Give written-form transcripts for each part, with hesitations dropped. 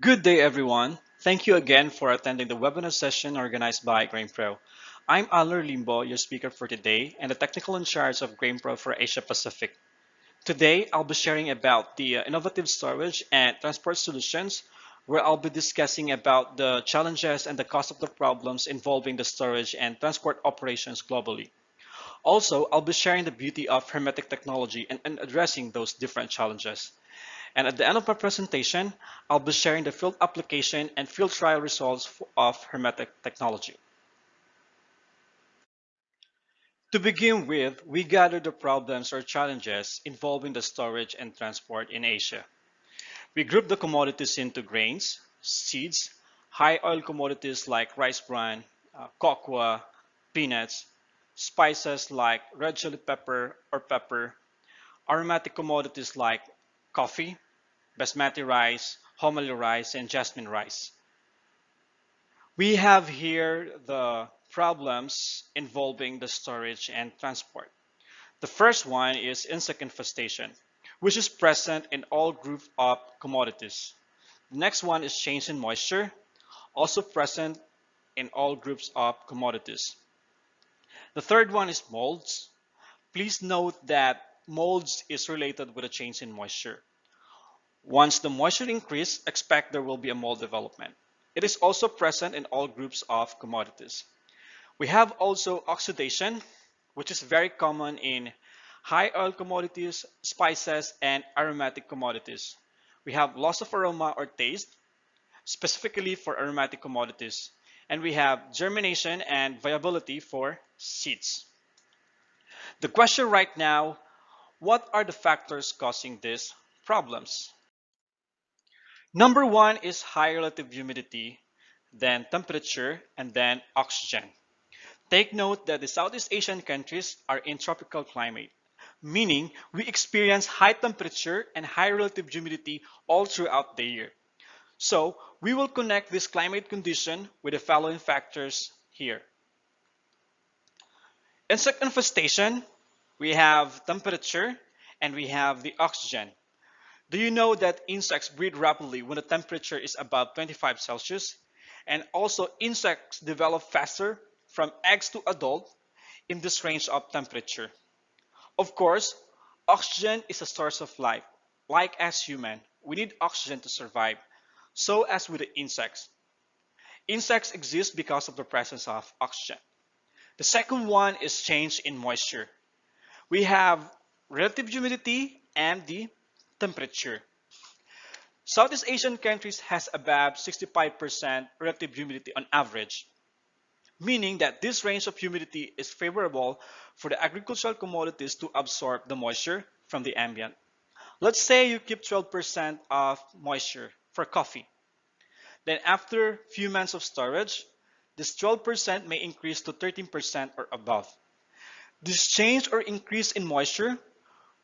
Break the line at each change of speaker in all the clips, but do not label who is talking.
Good day, everyone. Thank you again for attending the webinar session organized by GrainPro. I'm Alner Limbo, your speaker for today, and the technical in charge of GrainPro for Asia Pacific. Today, I'll be sharing about the innovative storage and transport solutions, where I'll be discussing about the challenges and the cost of the problems involving the storage and transport operations globally. Also, I'll be sharing the beauty of hermetic technology and addressing those different challenges. And at the end of my presentation, I'll be sharing the field application and field trial results of Hermetic technology. To begin with, we gather the problems or challenges involving the storage and transport in Asia. We group the commodities into grains, seeds, high oil commodities like rice bran, cocoa, peanuts, spices like red chili pepper or pepper, aromatic commodities like coffee, basmati rice, homely rice, and jasmine rice. We have here the problems involving the storage and transport. The first one is insect infestation, which is present in all groups of commodities. The next one is change in moisture, also present in all groups of commodities. The third one is molds. Please note that molds is related with a change in moisture. Once the moisture increases, expect there will be a mold development. It is also present in all groups of commodities. We have also oxidation, which is very common in high oil commodities, spices, and aromatic commodities. We have loss of aroma or taste, specifically for aromatic commodities. And we have germination and viability for seeds. The question right now, what are the factors causing these problems? Number one is high relative humidity, then temperature, and then oxygen. Take note that the Southeast Asian countries are in tropical climate, meaning we experience high temperature and high relative humidity all throughout the year. So we will connect this climate condition with the following factors here. Insect infestation, we have temperature, and we have the oxygen. Do you know that insects breed rapidly when the temperature is above 25 Celsius? And also insects develop faster from eggs to adult in this range of temperature. Of course, oxygen is a source of life. Like as human, we need oxygen to survive. So as with the insects. Insects exist because of the presence of oxygen. The second one is change in moisture. We have relative humidity and the temperature. Southeast Asian countries has above 65% relative humidity on average, meaning that this range of humidity is favorable for the agricultural commodities to absorb the moisture from the ambient. Let's say you keep 12% of moisture for coffee. Then after few months of storage, this 12% may increase to 13% or above. This change or increase in moisture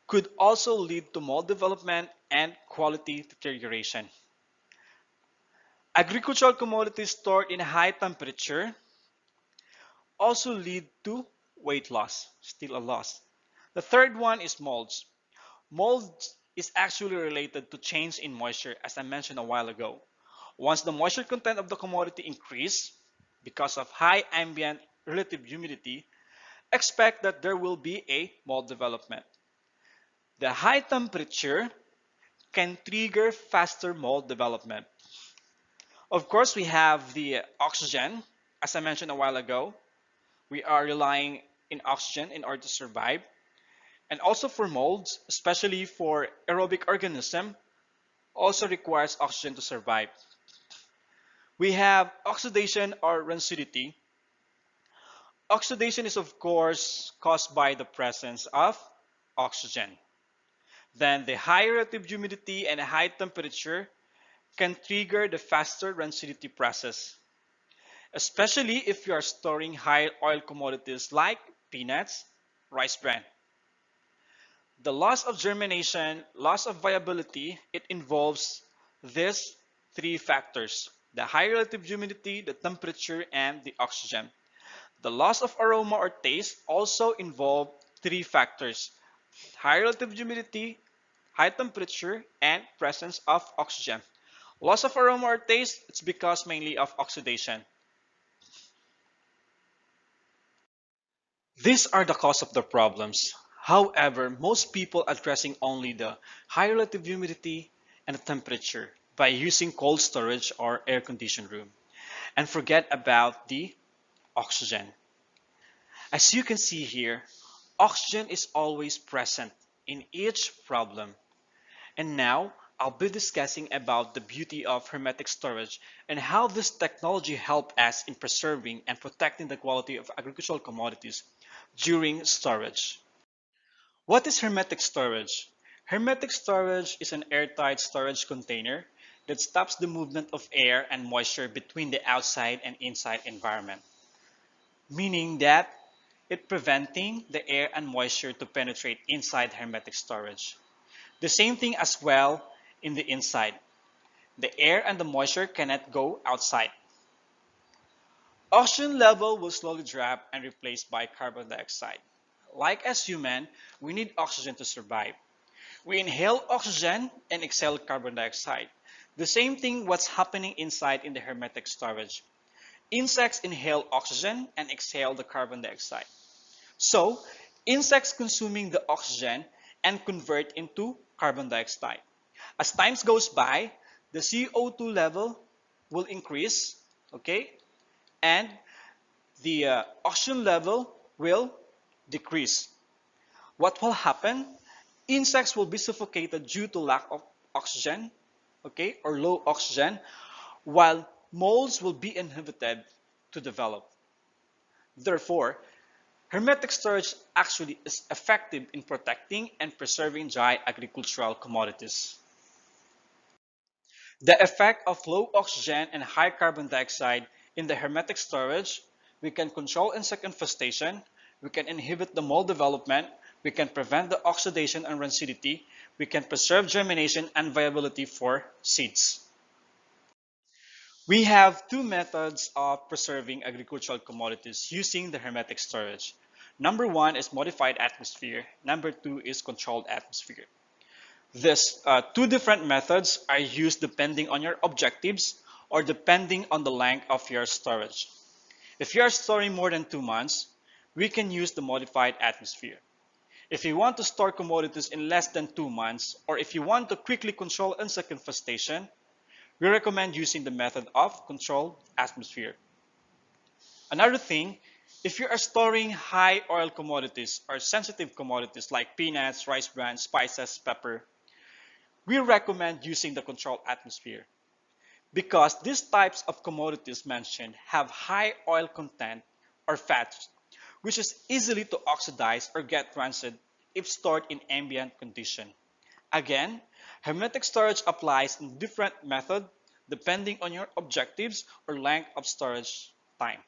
could also lead to mold development and quality deterioration. Agricultural commodities stored in high temperature also lead to weight loss, still a loss. The third one is molds. Molds is actually related to change in moisture, as I mentioned a while ago. Once the moisture content of the commodity increase because of high ambient relative humidity, expect that there will be a mold development. The high temperature can trigger faster mold development. Of course, we have the oxygen. As I mentioned a while ago, we are relying in oxygen in order to survive. And also for molds, especially for aerobic organism, also requires oxygen to survive. We have oxidation or rancidity. Oxidation is of course caused by the presence of oxygen. Then the high relative humidity and high temperature can trigger the faster rancidity process, especially if you are storing high oil commodities like peanuts, rice bran. The loss of germination, loss of viability, it involves these three factors: the high relative humidity, the temperature, and the oxygen. The loss of aroma or taste also involve three factors: high relative humidity, high temperature, and presence of oxygen. Loss of aroma or taste, it's because mainly of oxidation. These are the cause of the problems. However, most people addressing only the high relative humidity and the temperature by using cold storage or air conditioned room and forget about the oxygen. As you can see here, oxygen is always present in each problem. And now I'll be discussing about the beauty of hermetic storage and how this technology helps us in preserving and protecting the quality of agricultural commodities during storage. What is hermetic storage? Hermetic storage is an airtight storage container that stops the movement of air and moisture between the outside and inside environment, meaning that it preventing the air and moisture to penetrate inside hermetic storage. The same thing as well in the inside. The air and the moisture cannot go outside. Oxygen level will slowly drop and replaced by carbon dioxide. Like as human, we need oxygen to survive. We inhale oxygen and exhale carbon dioxide. The same thing what's happening inside in the hermetic storage. Insects inhale oxygen and exhale the carbon dioxide. So, insects consuming the oxygen and convert into carbon dioxide. As time goes by, the CO2 level will increase, okay, and the oxygen level will decrease. What will happen? Insects will be suffocated due to lack of oxygen, okay, or low oxygen, while molds will be inhibited to develop. Therefore, hermetic storage actually is effective in protecting and preserving dry agricultural commodities. The effect of low oxygen and high carbon dioxide in the hermetic storage, we can control insect infestation, we can inhibit the mold development, we can prevent the oxidation and rancidity, we can preserve germination and viability for seeds. We have two methods of preserving agricultural commodities using the hermetic storage. Number one is modified atmosphere. Number two is controlled atmosphere. These two different methods are used depending on your objectives or depending on the length of your storage. If you are storing more than 2 months, we can use the modified atmosphere. If you want to store commodities in less than 2 months, or if you want to quickly control insect infestation, we recommend using the method of controlled atmosphere. Another thing, if you are storing high oil commodities or sensitive commodities like peanuts, rice bran, spices, pepper, we recommend using the controlled atmosphere because these types of commodities mentioned have high oil content or fats, which is easily to oxidize or get rancid if stored in ambient condition. Again, hermetic storage applies in different methods depending on your objectives or length of storage time.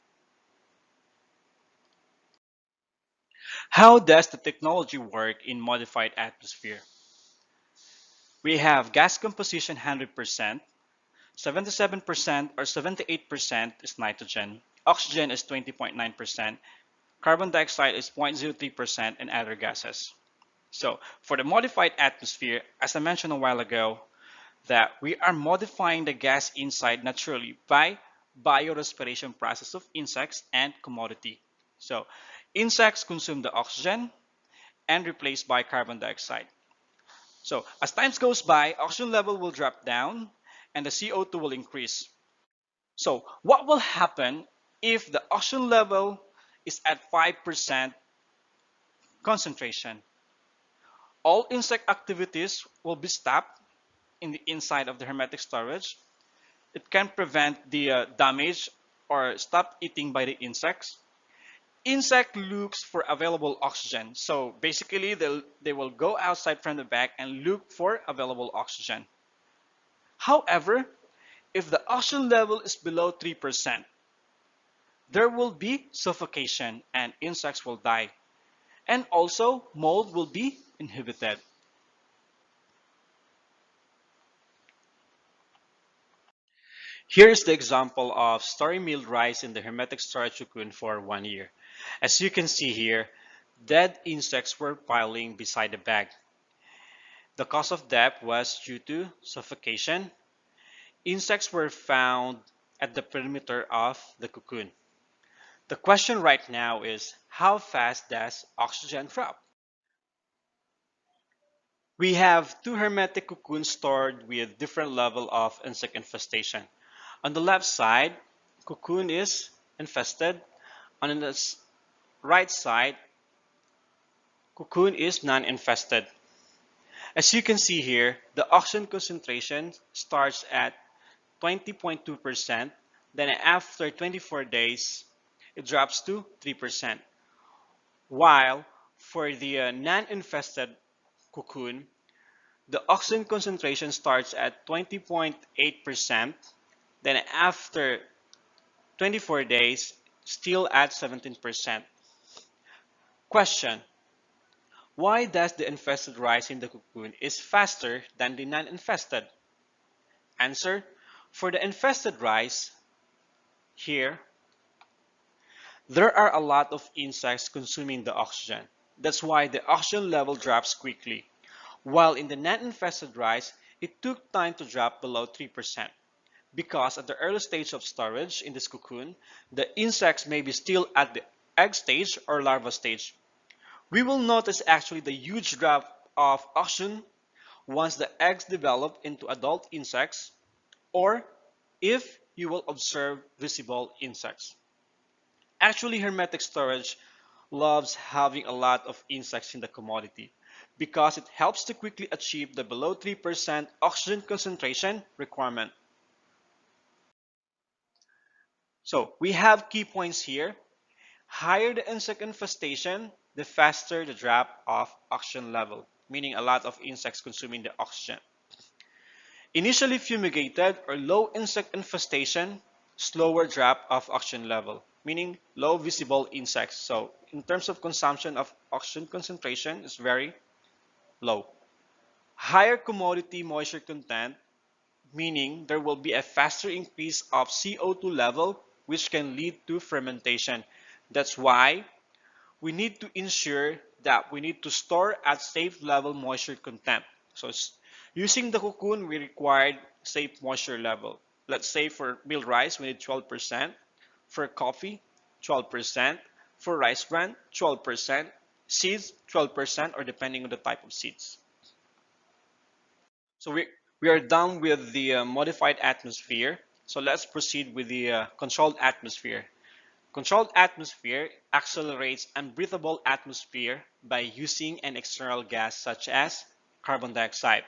How does the technology work in modified atmosphere? We have gas composition 100%, 77% or 78% is nitrogen, oxygen is 20.9%, carbon dioxide is 0.03%, and other gases. So for the modified atmosphere, as I mentioned a while ago, that we are modifying the gas inside naturally by biorespiration process of insects and commodity. So insects consume the oxygen and replaced by carbon dioxide. So as time goes by, oxygen level will drop down and the CO2 will increase. So what will happen if the oxygen level is at 5% concentration? All insect activities will be stopped in the inside of the hermetic storage. It can prevent the damage or stop eating by the insects. Insect looks for available oxygen. So basically they will go outside from the bag and look for available oxygen. However, if the oxygen level is below 3%, there will be suffocation and insects will die. And also mold will be inhibited. Here is the example of storing milled rice in the hermetic storage cocoon for 1 year. As you can see here, dead insects were piling beside the bag. The cause of death was due to suffocation, Insects were found at the perimeter of the cocoon. The question right now is, how fast does oxygen drop? We have two hermetic cocoons stored with different level of insect infestation. On the left side, cocoon is infested. On the right side, cocoon is non-infested. As you can see here, the oxygen concentration starts at 20.2%, then after 24 days, it drops to 3%. While for the non-infested cocoon, the oxygen concentration starts at 20.8%, then after 24 days, still at 17%. Question: why does the infested rise in the cocoon is faster than the non-infested? Answer: for the infested rise, here, there are a lot of insects consuming the oxygen. That's why the oxygen level drops quickly. While in the non-infested rice, it took time to drop below 3%. Because at the early stage of storage in this cocoon, the insects may be still at the egg stage or larva stage. We will notice actually the huge drop of oxygen once the eggs develop into adult insects, or if you will observe visible insects. Actually, hermetic storage loves having a lot of insects in the commodity because it helps to quickly achieve the below 3% oxygen concentration requirement. So we have key points here. Higher the insect infestation, the faster the drop of oxygen level, meaning a lot of insects consuming the oxygen. Initially fumigated or low insect infestation, slower drop of oxygen level, meaning low visible insects. So in terms of consumption of oxygen concentration is very low. Higher commodity moisture content, meaning there will be a faster increase of CO2 level, which can lead to fermentation. That's why we need to ensure that we need to store at safe level moisture content. So using the cocoon, we required safe moisture level. Let's say for milled rice, we need 12%. For coffee, 12%. For rice bran, 12%. Seeds, 12%, or depending on the type of seeds. So we are done with the modified atmosphere. So let's proceed with the controlled atmosphere. Controlled atmosphere accelerates unbreathable atmosphere by using an external gas such as carbon dioxide.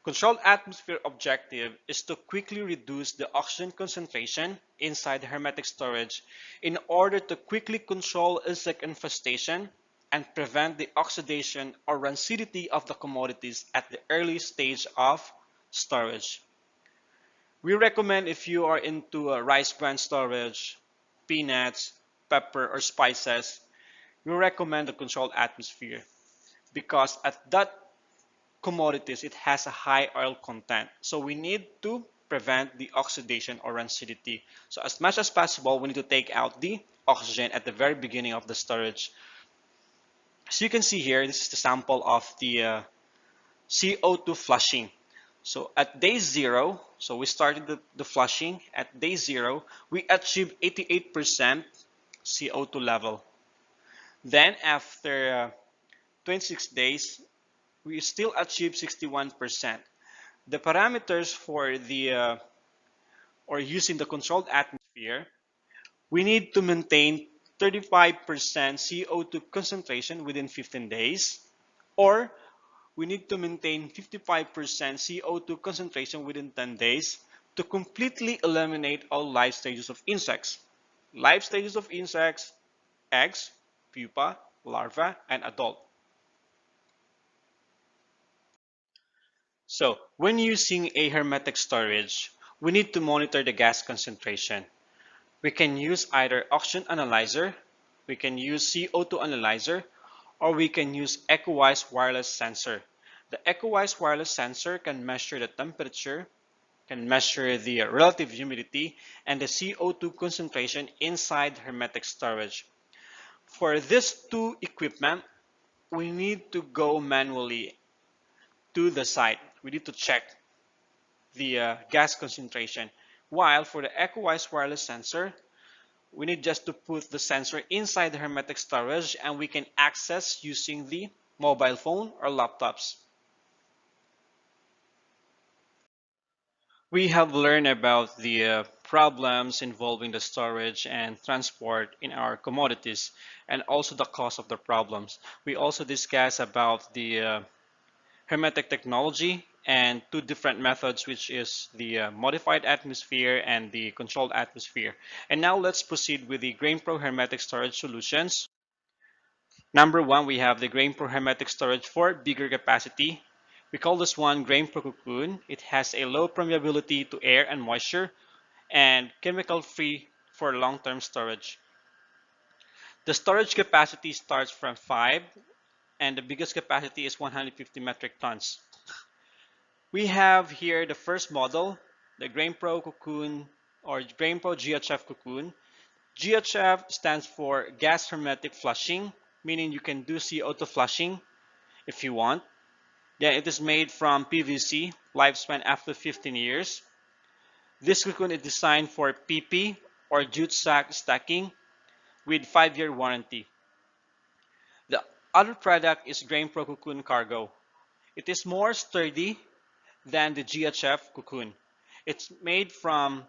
Controlled atmosphere objective is to quickly reduce the oxygen concentration inside the hermetic storage in order to quickly control insect infestation and prevent the oxidation or rancidity of the commodities at the early stage of storage. We recommend if you are into rice bran storage, peanuts, pepper, or spices, we recommend the controlled atmosphere because at that commodities it has a high oil content. So we need to prevent the oxidation or rancidity. So as much as possible, we need to take out the oxygen at the very beginning of the storage. As you can see here, this is the sample of the CO2 flushing. So at day 0, so we started the flushing. At day 0, we achieved 88% CO2 level. Then after 26 days, we still achieve 61%. The parameters for the or using the controlled atmosphere, we need to maintain 35% CO2 concentration within 15 days, or we need to maintain 55% CO2 concentration within 10 days to completely eliminate all life stages of insects. Life stages of insects: eggs, pupa, larva, and adult. So when using a hermetic storage, we need to monitor the gas concentration. We can use either oxygen analyzer, we can use CO2 analyzer, or we can use EcoWise wireless sensor. The EcoWise wireless sensor can measure the temperature, can measure the relative humidity, and the CO2 concentration inside hermetic storage. For these two equipment, we need to go manually to the site. We need to check the gas concentration. While for the EcoWise wireless sensor, we need just to put the sensor inside the hermetic storage and we can access using the mobile phone or laptops. We have learned about the problems involving the storage and transport in our commodities and also the cause of the problems. We also discussed about the hermetic technology and two different methods, which is the modified atmosphere and the controlled atmosphere. And now let's proceed with the GrainPro hermetic storage solutions. Number one, we have the GrainPro hermetic storage for bigger capacity. We call this one GrainPro Cocoon. It has a low permeability to air and moisture and chemical free for long-term storage. The storage capacity starts from 5 and the biggest capacity is 150 metric tons. We have here the first model, the GrainPro Cocoon or GrainPro GHF Cocoon. GHF stands for gas hermetic flushing, meaning you can do CO2 flushing if you want. Then it is made from PVC, lifespan after 15 years. This cocoon is designed for PP or jute sack stacking with 5-year warranty. The other product is GrainPro Cocoon Cargo. It is more sturdy than the GHF cocoon. It's made from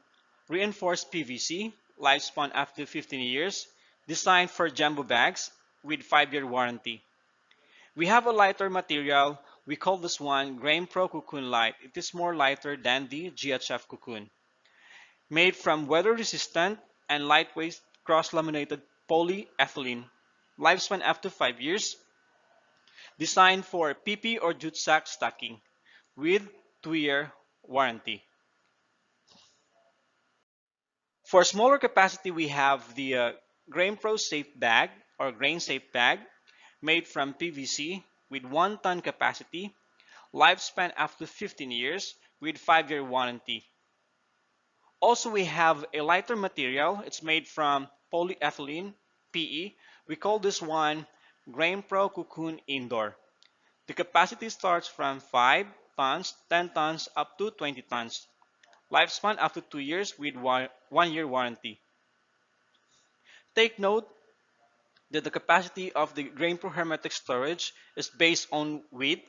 reinforced PVC, lifespan after 15 years, designed for jumbo bags with 5-year warranty. We have a lighter material. We call this one GrainPro Cocoon Light. It is more lighter than the GHF cocoon. Made from weather-resistant and lightweight cross-laminated polyethylene, lifespan after 5 years, designed for PP or jute sack stacking with 2-year warranty. For smaller capacity, we have the GrainPro Safe Bag or Grain Safe Bag made from PVC with 1-ton capacity, lifespan after 15 years with 5-year warranty. Also, we have a lighter material. It's made from polyethylene, PE. We call this one GrainPro Cocoon Indoor. The capacity starts from 5 tons, 10 tons, up to 20 tons. Lifespan after 2 years with 1-year warranty. Take note that the capacity of the GrainPro hermetic storage is based on weight,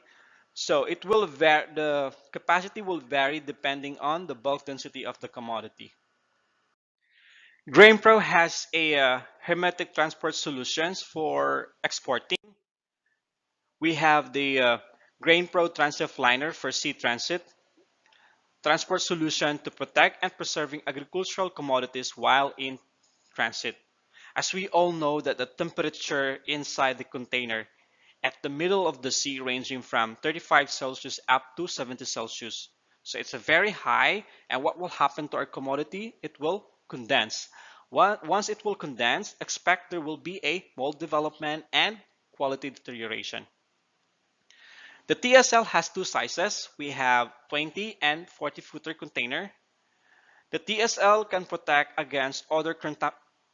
so the capacity will vary depending on the bulk density of the commodity. GrainPro has a hermetic transport solutions for exporting. We have the GrainPro TranSafeLiner for sea transit, transport solution to protect and preserving agricultural commodities while in transit. As we all know that the temperature inside the container at the middle of the sea ranging from 35 Celsius up to 70 Celsius. So it's a very high, and what will happen to our commodity? It will condense. Once it will condense, expect there will be a mold development and quality deterioration. The TSL has two sizes. We have 20 and 40 footer container. The TSL can protect against odor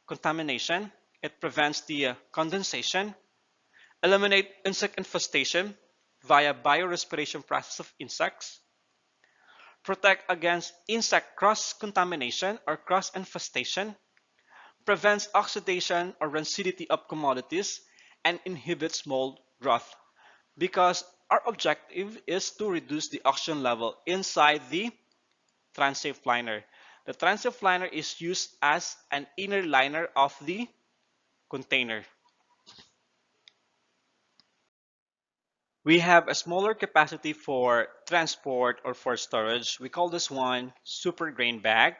contamination. It prevents the condensation, eliminate insect infestation via biorespiration process of insects, protect against insect cross-contamination or cross-infestation, prevents oxidation or rancidity of commodities, and inhibits mold growth. Because our objective is to reduce the oxygen level inside the TranSafe liner. The TranSafe liner is used as an inner liner of the container. We have a smaller capacity for transport or for storage. We call this one super grain bag.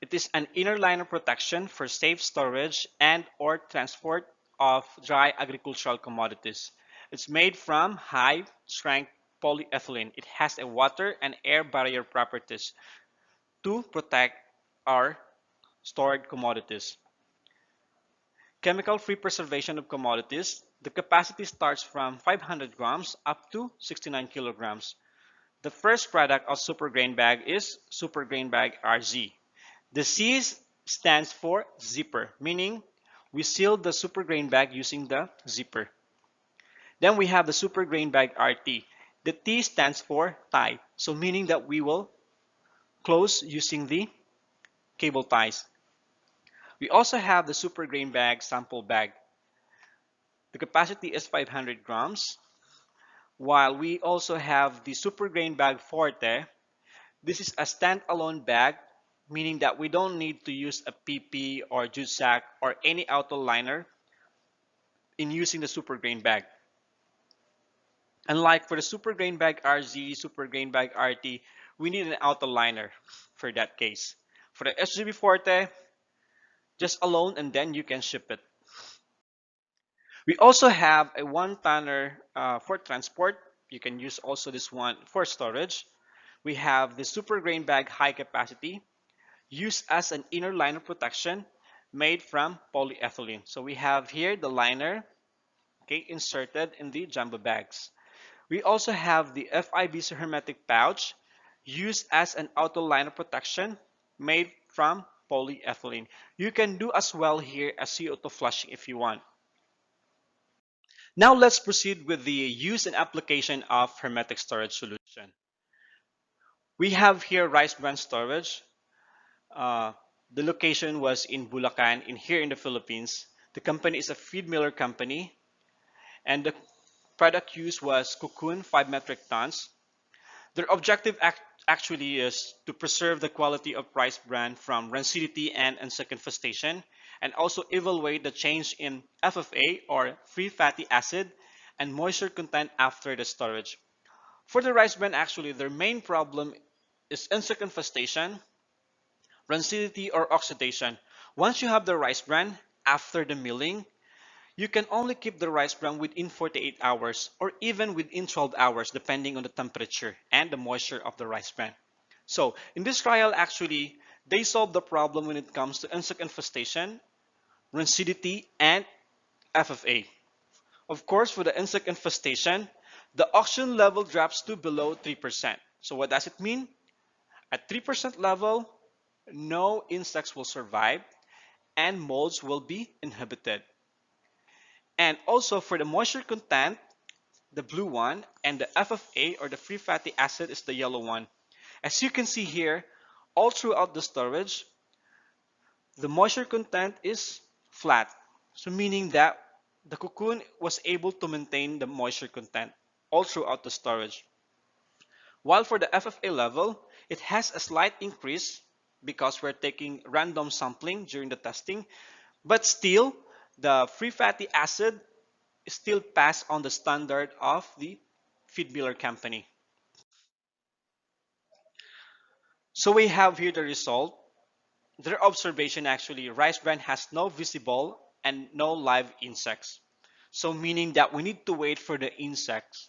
It is an inner liner protection for safe storage and or transport of dry agricultural commodities. It's made from high strength polyethylene. It has a water and air barrier properties to protect our stored commodities. Chemical-free preservation of commodities. The capacity starts from 500 grams up to 69 kilograms. The first product of Super Grain Bag is Super Grain Bag RZ. The C stands for zipper, meaning we seal the Super Grain Bag using the zipper. Then we have the Super Grain Bag RT. The T stands for tie, so meaning that we will closed using the cable ties. We also have the super grain bag sample bag. The capacity is 500 grams, while we also have the super grain bag forte. This is a standalone bag, meaning that we don't need to use a PP or juice sack or any auto liner in using the super grain bag. Unlike for the super grain bag RZ, super grain bag RT, we need an auto liner for that case. For the SGB Forte, just alone and then you can ship it. We also have a 1 tonner for transport. You can use also this one for storage. We have the super grain bag high capacity, used as an inner liner protection made from polyethylene. So we have here the liner, okay, inserted in the jumbo bags. We also have the FIBC hermetic pouch, used as an auto liner protection made from polyethylene. You can do as well here a CO2 flushing if you want. Now let's proceed with the use and application of hermetic storage solution. We have here rice bran storage. Uh, the location was in Bulacan, here in the Philippines. The company is a feed miller company, and the product used was cocoon 5 metric tons. Their objective actually is to preserve the quality of rice bran from rancidity and insect infestation, and also evaluate the change in FFA or free fatty acid and moisture content after the storage. For the rice bran, actually, their main problem is insect infestation, rancidity, or oxidation. Once you have the rice bran, after the milling, you can only keep the rice bran within 48 hours or even within 12 hours depending on the temperature and the moisture of the rice bran. So in this trial, actually, they solved the problem when it comes to insect infestation, rancidity, and FFA. Of course, for the insect infestation, the oxygen level drops to below 3%. So what does it mean? At 3% level, no insects will survive and molds will be inhibited. And also for the moisture content, the blue one, and the FFA or the free fatty acid is the yellow one. As you can see here, all throughout the storage, the moisture content is flat. So meaning that the cocoon was able to maintain the moisture content all throughout the storage. While for the FFA level, it has a slight increase because we're taking random sampling during the testing, but still the free fatty acid still pass on the standard of the feed miller company. So we have here the result. Their observation actually, rice bran has no visible and no live insects. So meaning that we need to wait for the insects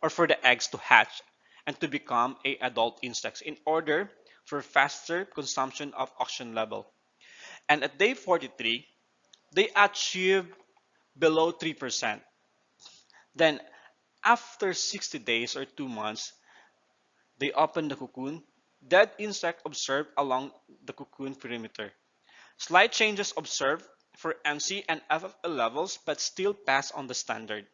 or for the eggs to hatch and to become a adult insects in order for faster consumption of oxygen level. And at day 43, they achieved below 3%. Then after 60 days or 2 months, they open the cocoon. Dead insect observed along the cocoon perimeter. Slight changes observed for MC and FFL levels, but still pass on the standard.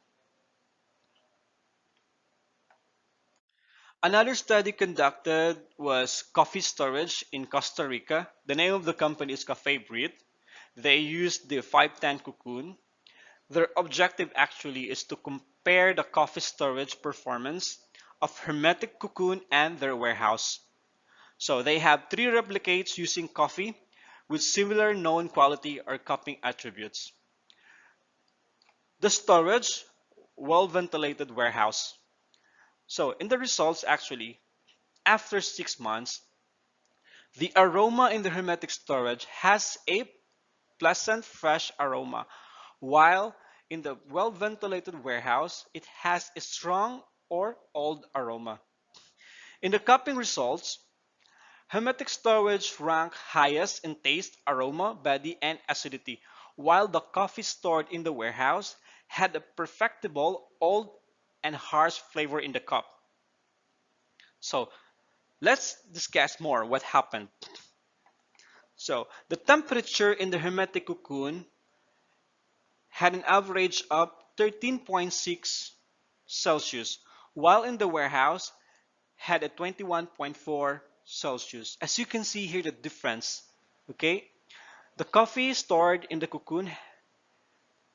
Another study conducted was coffee storage in Costa Rica. The name of the company is Cafe Breed. They used the 510 cocoon. Their objective actually is to compare the coffee storage performance of hermetic cocoon and their warehouse. So they have 3 replicates using coffee with similar known quality or cupping attributes. The storage, well-ventilated warehouse. So in the results actually, after 6 months, the aroma in the hermetic storage has a pleasant fresh aroma, while in the well-ventilated warehouse, it has a strong or old aroma. In the cupping results, hermetic storage ranked highest in taste, aroma, body, and acidity, while the coffee stored in the warehouse had a perfectible, old, and harsh flavor in the cup. So let's discuss more what happened. So the temperature in the hermetic cocoon had an average of 13.6 Celsius, while in the warehouse had a 21.4 Celsius. As you can see here, the difference, okay? The coffee stored in the cocoon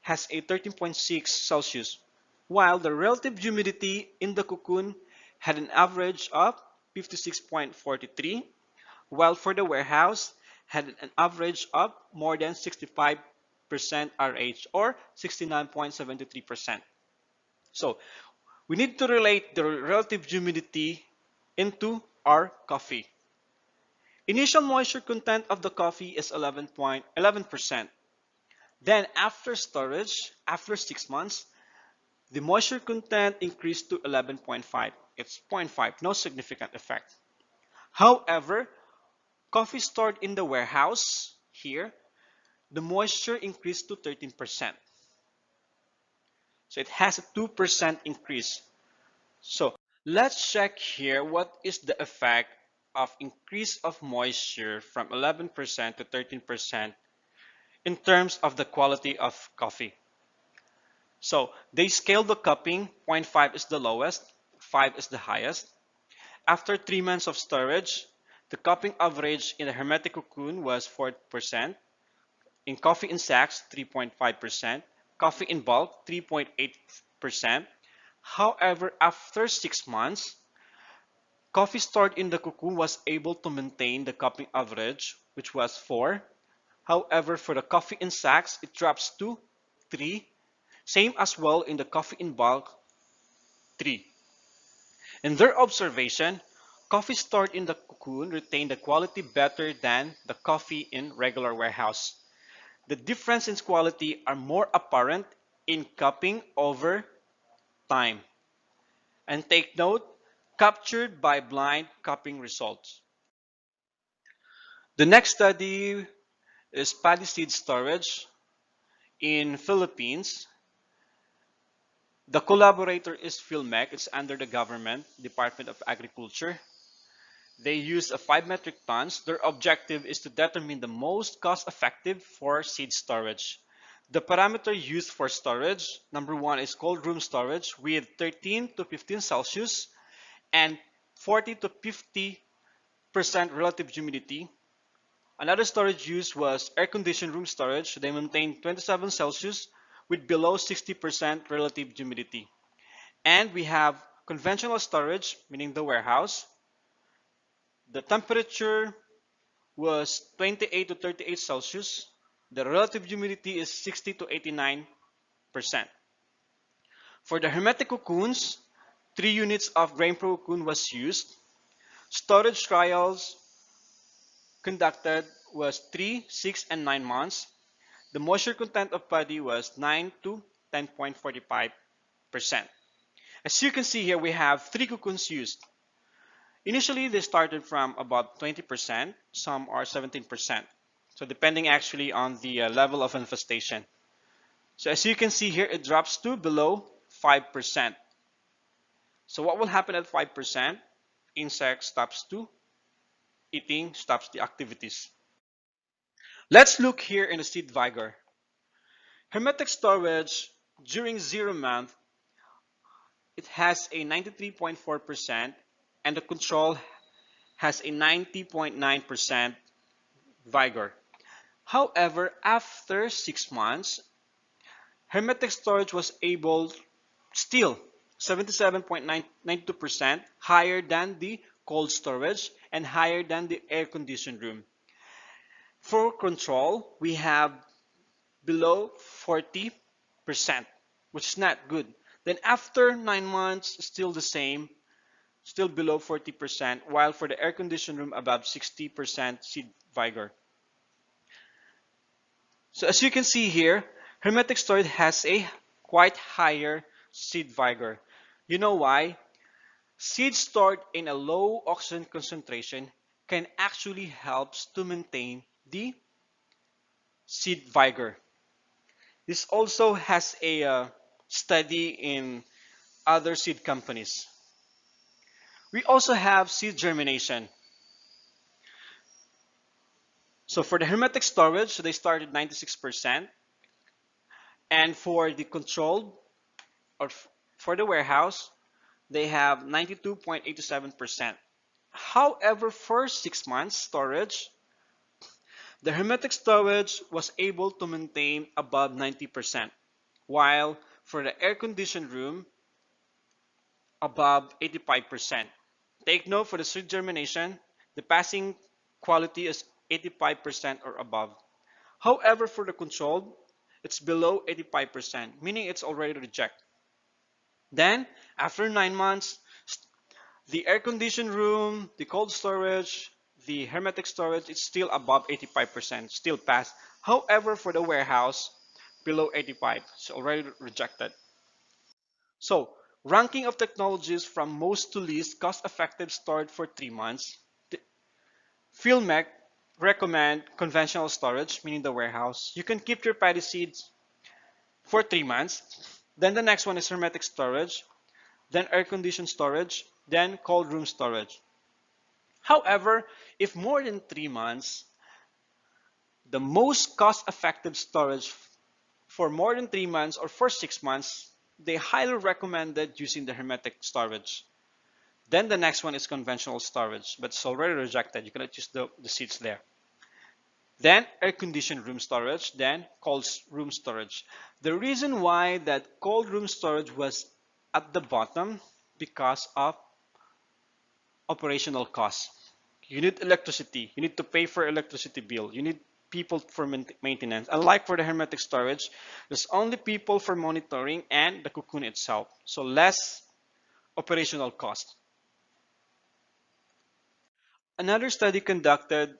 has a 13.6 Celsius, while the relative humidity in the cocoon had an average of 56.43, while for the warehouse had an average of more than 65% RH or 69.73%. So we need to relate the relative humidity into our coffee. Initial moisture content of the coffee is 11.11%. Then after storage, after 6 months, the moisture content increased to 11.5. It's zero point 0.5, no significant effect. However, coffee stored in the warehouse here, the moisture increased to 13%. So it has a 2% increase. So let's check here what is the effect of increase of moisture from 11% to 13% in terms of the quality of coffee. So they scale the cupping, zero point 0.5 is the lowest, 5 is the highest. After 3 months of storage, the cupping average in the hermetic cocoon was 4%, in coffee in sacks 3.5%, coffee in bulk 3.8%. However, after 6 months, coffee stored in the cocoon was able to maintain the cupping average, which was 4. However, for the coffee in sacks, it drops to 3. Same as well in the coffee in bulk, 3. In their observation, coffee stored in the cocoon retained the quality better than the coffee in regular warehouse. The difference in quality are more apparent in cupping over time. And take note, captured by blind cupping results. The next study is paddy seed storage in Philippines. The collaborator is PhilMec. It's under the government, Department of Agriculture. They use a 5 metric tons. Their objective is to determine the most cost effective for seed storage. The parameter used for storage, number one is cold room storage with 13 to 15 Celsius and 40 to 50% relative humidity. Another storage use was air-conditioned room storage. They maintain 27 Celsius with below 60% relative humidity. And we have conventional storage, meaning the warehouse. The temperature was 28 to 38 Celsius. The relative humidity is 60 to 89%. For the hermetic cocoons, 3 units of GrainPro cocoon was used. Storage trials conducted was 3, 6, and 9 months. The moisture content of paddy was 9 to 10.45%. As you can see here, we have 3 cocoons used. Initially, they started from about 20%, some are 17%. So depending actually on the level of infestation. So as you can see here, it drops to below 5%. So what will happen at 5%? Insect stops to eating, stops the activities. Let's look here in the seed vigor. Hermetic storage during 0 month, it has a 93.4% and the control has a 90.9% vigor. However, after 6 months, hermetic storage was able still 77.92% higher than the cold storage and higher than the air-conditioned room. For control, we have below 40%, which is not good. Then after 9 months, still the same, still below 40%, while for the air-conditioned room, above 60% seed vigor. So as you can see here, hermetic storage has a quite higher seed vigor. You know why? Seeds stored in a low oxygen concentration can actually help to maintain the seed vigor. This also has a study in other seed companies. We also have seed germination. So for the hermetic storage, they started 96%. And for the controlled, or for the warehouse, they have 92.87%. However, for 6 months storage, the hermetic storage was able to maintain above 90%, while for the air-conditioned room, above 85%. Take note for the seed germination, the passing quality is 85% or above. However, for the controlled, it's below 85%, meaning it's already rejected. Then, after 9 months, the air-conditioned room, the cold storage, the hermetic storage, it's still above 85%, still passed. However, for the warehouse, below 85, it's already rejected. So, ranking of technologies from most to least cost-effective storage for 3 months. The Filmec recommend conventional storage, meaning the warehouse. You can keep your paddy seeds for 3 months. Then the next one is hermetic storage, then air-conditioned storage, then cold room storage. However, if more than 3 months, the most cost-effective storage for more than 3 months or for 6 months, they highly recommended using the hermetic storage. Then the next one is conventional storage, but it's already rejected. You cannot use the seats there. Then air-conditioned room storage, then cold room storage. The reason why that cold room storage was at the bottom because of operational costs. You need electricity. You need to pay for electricity bill. You need people for maintenance. Unlike for the hermetic storage, there's only people for monitoring and the cocoon itself. So less operational cost. Another study conducted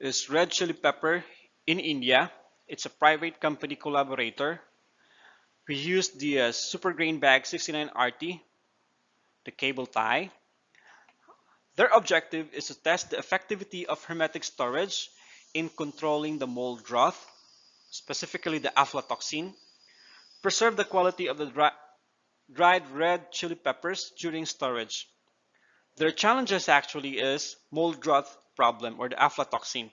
is red chili pepper in India. It's a private company collaborator. We used the Super Grain Bag 69RT, the cable tie. Their objective is to test the effectivity of hermetic storage in controlling the mold growth, specifically the aflatoxin, preserve the quality of the dried red chili peppers during storage. Their challenges actually is mold growth problem or the aflatoxin,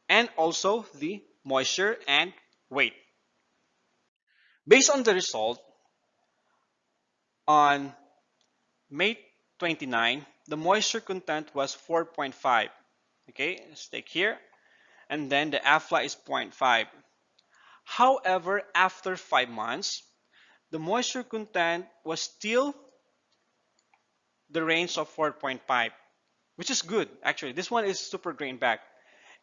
and also the moisture and weight. Based on the result, on May 29, the moisture content was 4.5. Okay, let's take here. And then the AFLA is zero point 0.5. However, after 5 months, the moisture content was still the range of 4.5, which is good actually. This one is super grain back.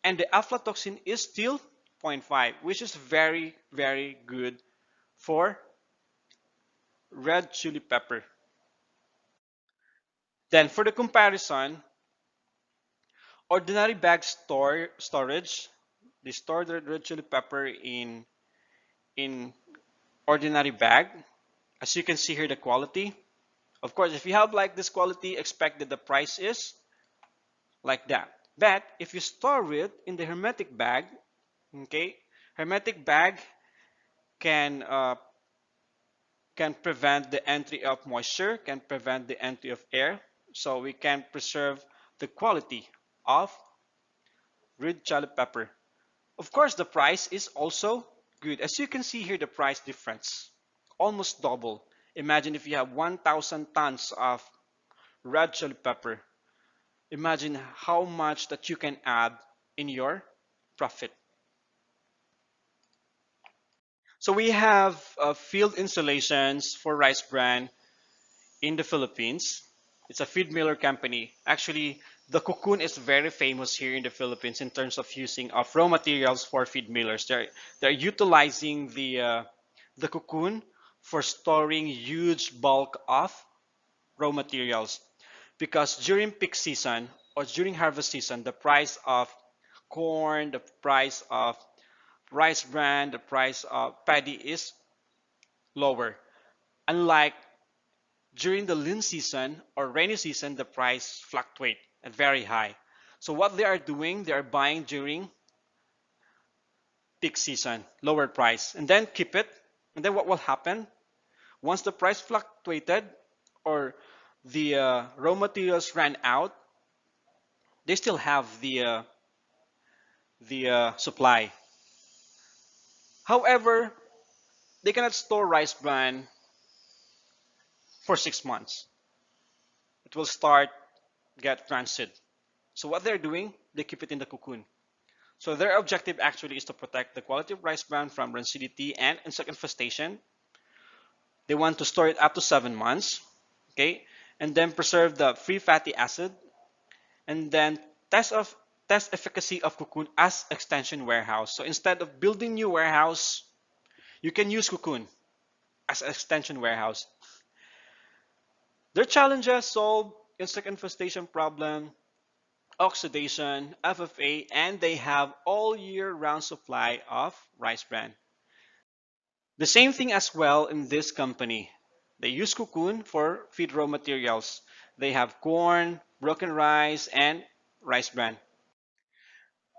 And the aflatoxin is still zero point 0.5, which is very, very good for red chili pepper. Then for the comparison, ordinary bag storage, they store the red chili pepper in ordinary bag. As you can see here, the quality. Of course, if you have like this quality, expect that the price is like that. But if you store it in the hermetic bag, okay, hermetic bag can uh, can prevent the entry of moisture, can prevent the entry of air, so we can preserve the quality of red chili pepper. Of course, the price is also good. As you can see here, the price difference almost double. Imagine if you have 1,000 tons of red chili pepper. Imagine how much that you can add in your profit. So we have field installations for rice bran in the Philippines. It's a feed miller company. Actually, the cocoon is very famous here in the Philippines in terms of using of raw materials for feed millers. They're utilizing the cocoon for storing huge bulk of raw materials because during peak season or during harvest season, the price of corn, the price of rice bran, the price of paddy is lower. Unlike during the lean season or rainy season, the price fluctuate and very high. So what they are doing, they are buying during peak season, lower price, and then keep it. And then what will happen? Once the price fluctuated or the raw materials ran out, they still have the supply. However, they cannot store rice bran for 6 months. It will start get rancid. So what they're doing, they keep it in the cocoon. So their objective actually is to protect the quality of rice bran from rancidity and insect infestation. They want to store it up to 7 months, okay, and then preserve the free fatty acid, and then test of test efficacy of cocoon as extension warehouse. So instead of building new warehouse, you can use cocoon as extension warehouse. Their challenges: solve insect infestation problem, oxidation, FFA, and they have all year round supply of rice bran. The same thing as well in this company. They use cocoon for feed raw materials. They have corn, broken rice, and rice bran.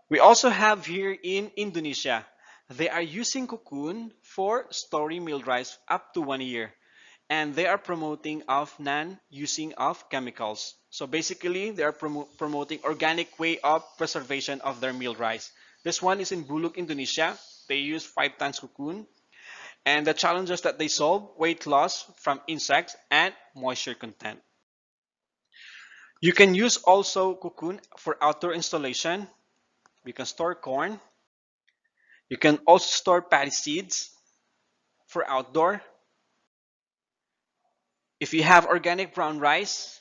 We also have here in Indonesia, they are using cocoon for storing milled rice up to 1 year. And they are promoting of non-using of chemicals. So basically, they are promoting organic way of preservation of their milled rice. This one is in Bulog, Indonesia. They use 5 tons cocoon. And the challenges that they solve: weight loss from insects and moisture content. You can use also cocoon for outdoor installation. You can store corn. You can also store paddy seeds for outdoor. If you have organic brown rice,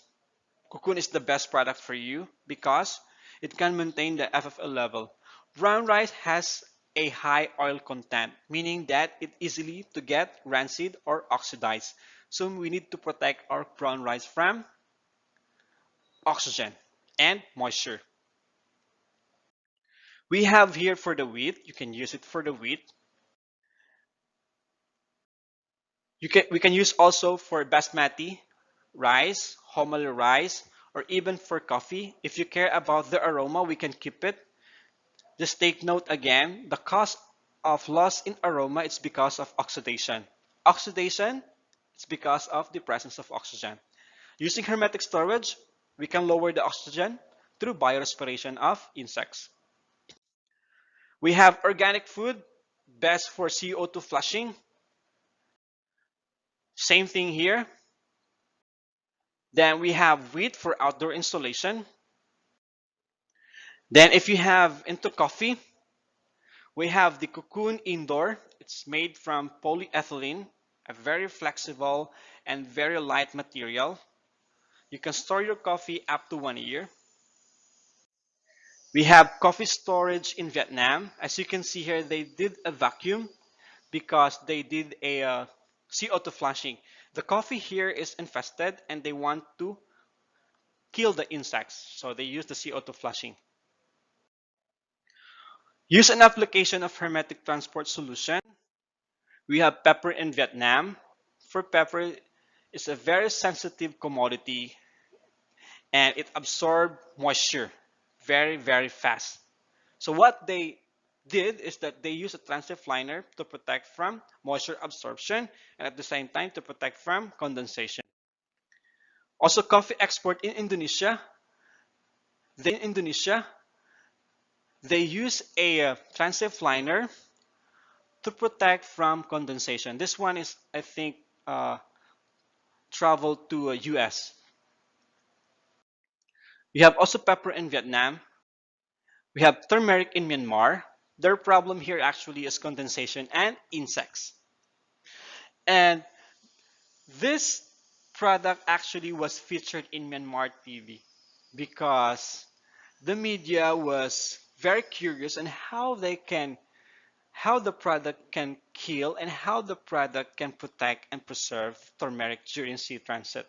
cocoon is the best product for you because it can maintain the FFL level. Brown rice has a high oil content, meaning that it easily to get rancid or oxidized. So we need to protect our brown rice from oxygen and moisture. We have here for the wheat. You can use it for the wheat. We can use also for basmati rice, homely rice, or even for coffee. If you care about the aroma, we can keep it. Just take note again, the cause of loss in aroma is because of oxidation. Oxidation is because of the presence of oxygen. Using hermetic storage, we can lower the oxygen through biorespiration of insects. We have organic food, best for CO2 flushing. Same thing here. Then we have wheat for outdoor installation. Then if you have into coffee, we have the cocoon indoor. It's made from polyethylene, a very flexible and very light material. You can store your coffee up to 1 year. We have coffee storage in Vietnam. As you can see here, they did a vacuum because they did a CO2 flushing. The coffee here is infested and they want to kill the insects. So they use the CO2 flushing. Use an application of hermetic transport solution. We have pepper in Vietnam. For pepper, it's a very sensitive commodity and it absorbs moisture very, very fast. So what they did is that they use a TranSafeLiner to protect from moisture absorption and at the same time to protect from condensation. Also, coffee export in Indonesia. They use a TranSafeLiner to protect from condensation. This one is, I think, traveled to US. We have also pepper in Vietnam. We have turmeric in Myanmar. Their problem here actually is condensation and insects. And this product actually was featured in Myanmar TV because the media was very curious on how the product can kill and how the product can protect and preserve turmeric during sea transit.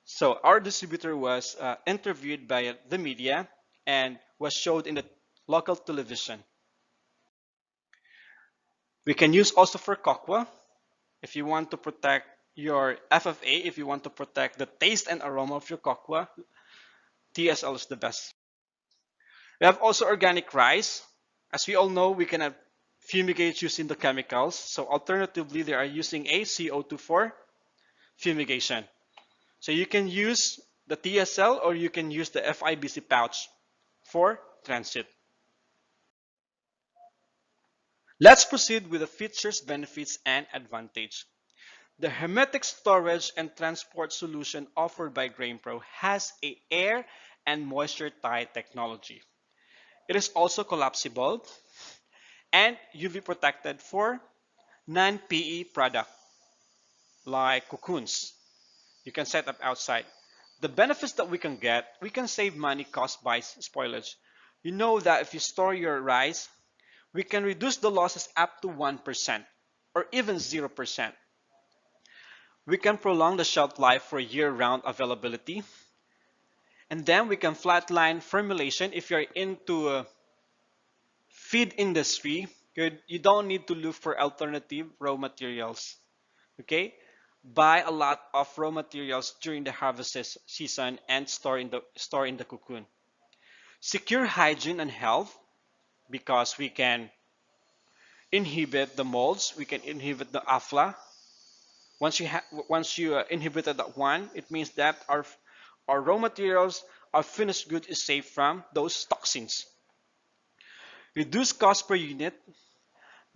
So our distributor was interviewed by the media and was showed in the local television. We can use also for cocoa if you want to protect your FFA, if you want to protect the taste and aroma of your cocoa, TSL is the best. We have also organic rice. As we all know, we can have fumigate using the chemicals. So alternatively, they are using a CO2 for fumigation. So you can use the TSL or you can use the FIBC pouch for transit. Let's proceed with the features, benefits, and advantage. The hermetic storage and transport solution offered by GrainPro has a air and moisture tight technology. It is also collapsible and UV protected for non-PE product like cocoons. You can set up outside. The benefits that we can save money caused by spoilage. You know that if you store your rice, we can reduce the losses up to 1% or even 0%. We can prolong the shelf life for year-round availability. And then we can flatline formulation if you're into a feed industry. You don't need to look for alternative raw materials. Okay? Buy a lot of raw materials during the harvest season and store in the cocoon. Secure hygiene and health because we can inhibit the molds, we can inhibit the afla. Once you inhibited that one, it means that our raw materials, our finished good is safe from those toxins. Reduce cost per unit,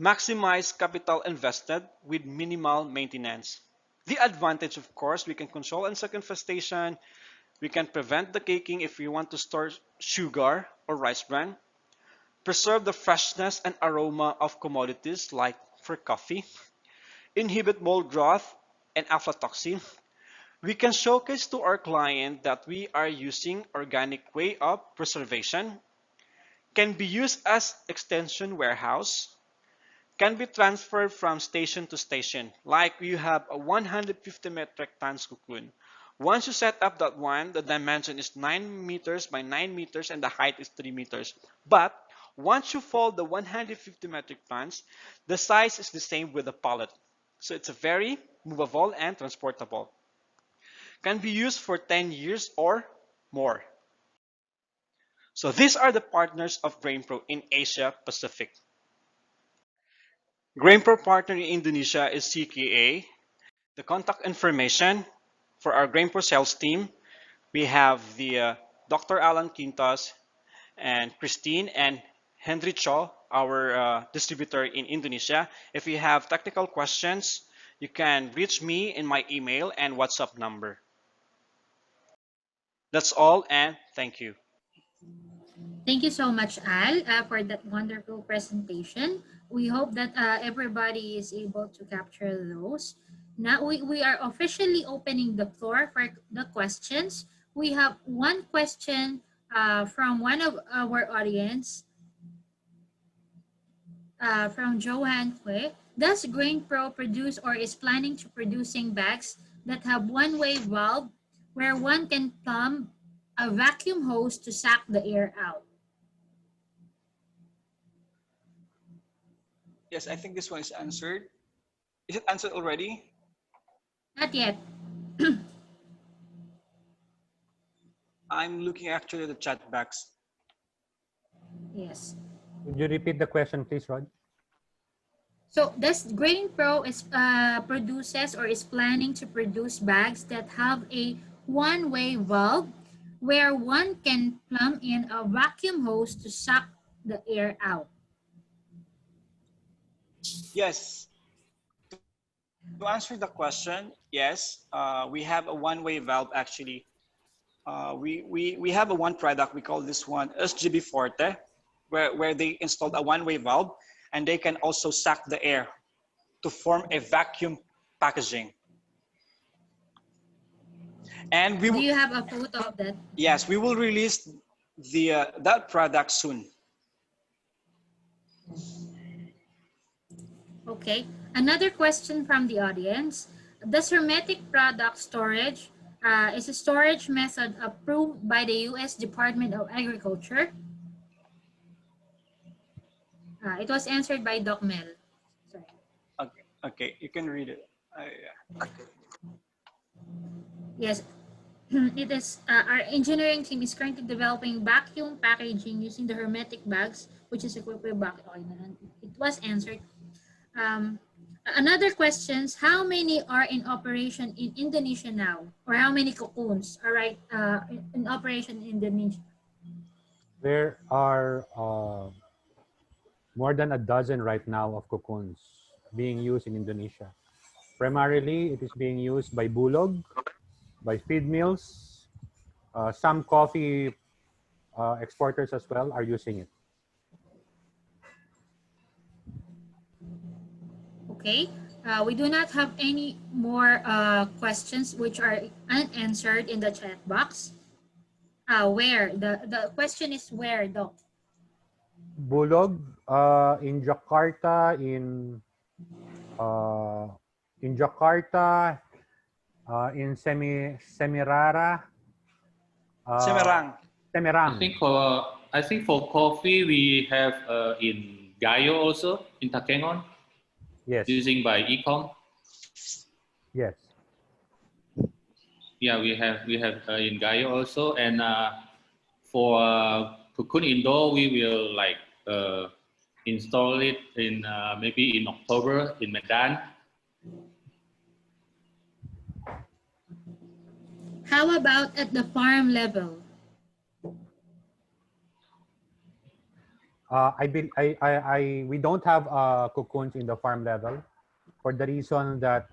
maximize capital invested with minimal maintenance. The advantage, of course, we can control insect infestation, we can prevent the caking if we want to store sugar or rice bran, preserve the freshness and aroma of commodities like for coffee, inhibit mold growth and aflatoxin. We can showcase to our client that we are using organic way of preservation, can be used as extension warehouse, can be transferred from station to station. Like you have a 150 metric tons cocoon. Once you set up that one, the dimension is 9 meters by 9 meters and the height is 3 meters. But once you fold the 150 metric tons, the size is the same with the pallet. So it's a very movable and transportable. Can be used for 10 years or more. So these are the partners of GrainPro in Asia Pacific. GrainPro partner in Indonesia is CKA. The contact information for our GrainPro sales team, we have the Dr. Alan Quintas and Christine and Henry Cho, our distributor in Indonesia. If you have technical questions, you can reach me in my email and WhatsApp number. That's all, and thank you.
Thank you so much, Al, for that wonderful presentation. We hope that everybody is able to capture those. Now we are officially opening the floor for the questions. We have one question from one of our audience, from Johan Kwe. Does GrainPro produce or is planning to producing bags that have one-way valve where one can plumb a vacuum hose to suck the air out?
Yes, I think this one is answered. Is it answered already?
Not yet.
I'm looking actually at the chat box.
Yes.
Would you repeat the question, please, Rod?
So does GrainPro is produces or is planning to produce bags that have a one-way valve where one can plumb in a vacuum hose to suck the air out?
Yes, to answer the question, yes, we have a one-way valve actually. We have a one product, we call this one SGB Forte, where they installed a one-way valve and they can also suck the air to form a vacuum packaging. And
Do you have a photo of that?
yes, we will release the that product soon.
Okay. Another question from the audience. Does hermetic product storage is a storage method approved by the U.S. Department of Agriculture? It was answered by Doc Mel. Sorry.
Okay, okay, you can read it. Yeah.
Yes, it is. Our engineering team is currently developing vacuum packaging using the hermetic bags, which is equipped with vacuum. Okay, it was answered. Another questions: how many are in operation in Indonesia now, or how many cocoons are in operation in Indonesia?
There are more than a dozen right now of cocoons being used in Indonesia Primarily, it is being used by bulog, by feed mills. Some coffee exporters as well are using it.
Okay. We do not have any more questions which are unanswered in the chat box. Where? The question is where, though?
Bulog in Jakarta, uh, in Jakarta, in Semirara, uh,
Semerang.
Semerang.
I think for coffee we have in Gayo also in Takengon
Yes,
using by Ecom.
yes.
Yeah, we have in Gayo also, and for cocoon indoor we will like install it in maybe in October in Medan.
How about at the farm level?
We don't have cocoons in the farm level for the reason that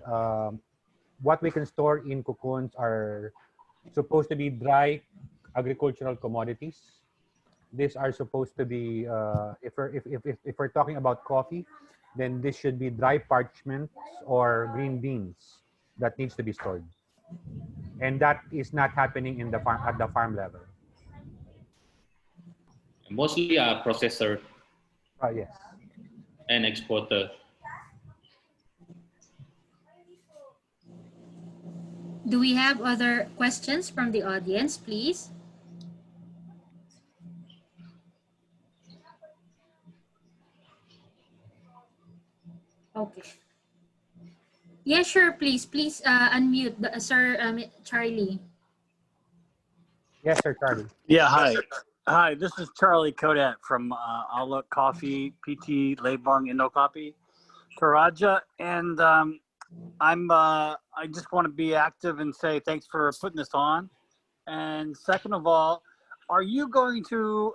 what we can store in cocoons are supposed to be dry agricultural commodities. These are supposed to be, if we're talking about coffee, then this should be dry parchments or green beans that needs to be stored. And that is not happening in the farm at the farm level.
Mostly processor
Yes.
and exporter.
Do we have other questions from the audience, please? Okay. Yeah, sure. Please unmute Sir Charlie.
Yes, sir, Charlie.
Yeah, hi. Hi, this is Charlie Kodat from Outlook Coffee, PT, Labong, Indo Coffee, Toraja. And I just want to be active and say thanks for putting this on. And second of all, are you going to,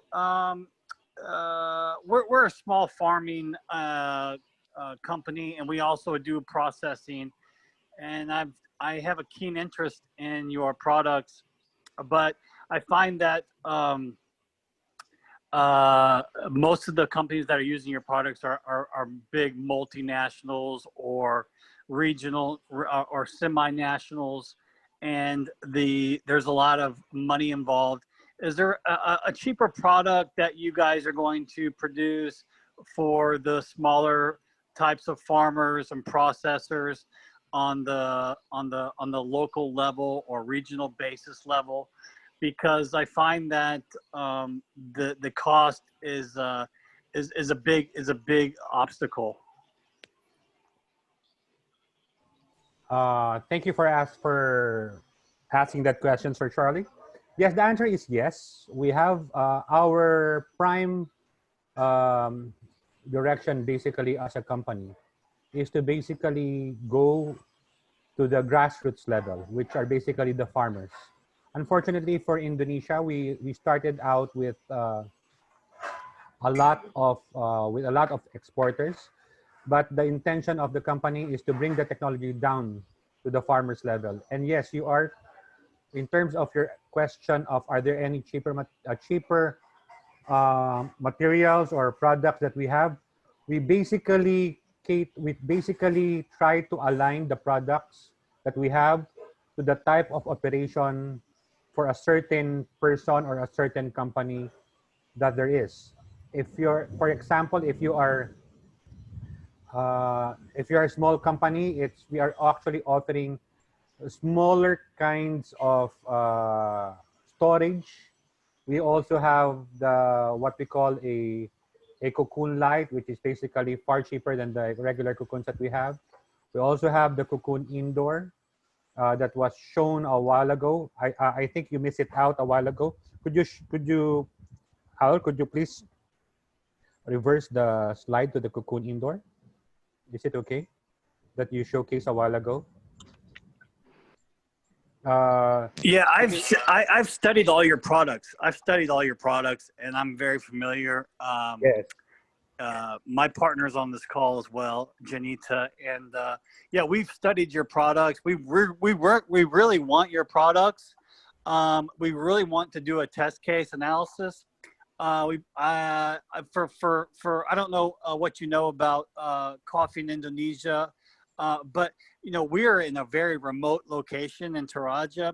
we're a small farming company, and we also do processing. And I have a keen interest in your products, but I find that most of the companies that are using your products are big multinationals or regional or semi-nationals, and there's a lot of money involved. Is there a cheaper product that you guys are going to produce for the smaller types of farmers and processors on the local level or regional basis level? Because I find that the cost is a big obstacle.
Thank you for asking that question, Sir Charlie. Yes, the answer is yes. We have our prime direction basically as a company is to basically go to the grassroots level, which are basically the farmers. Unfortunately for Indonesia, we started out with a lot of exporters, but the intention of the company is to bring the technology down to the farmers level. And yes, you are, in terms of your question of are there any cheaper materials or products that we have, we basically try to align the products that we have to the type of operation for a certain person or a certain company that there is. If you're, for example, if you're a small company, we are actually offering smaller kinds of storage. We also have what we call a cocoon light, which is basically far cheaper than the regular cocoons that we have. We also have the cocoon indoor that was shown a while ago. I think you missed it out a while ago. Hal, could you please reverse the slide to the cocoon indoor? Is it okay that you showcased a while ago?
Yeah, I've studied all your products. I've studied all your products, and I'm very familiar.
Yes.
my partners on this call as well, Janita, and yeah, we've studied your products. We really want your products. We really want to do a test case analysis. For I don't know what you know about coffee in Indonesia, but you know we're in a very remote location in Toraja,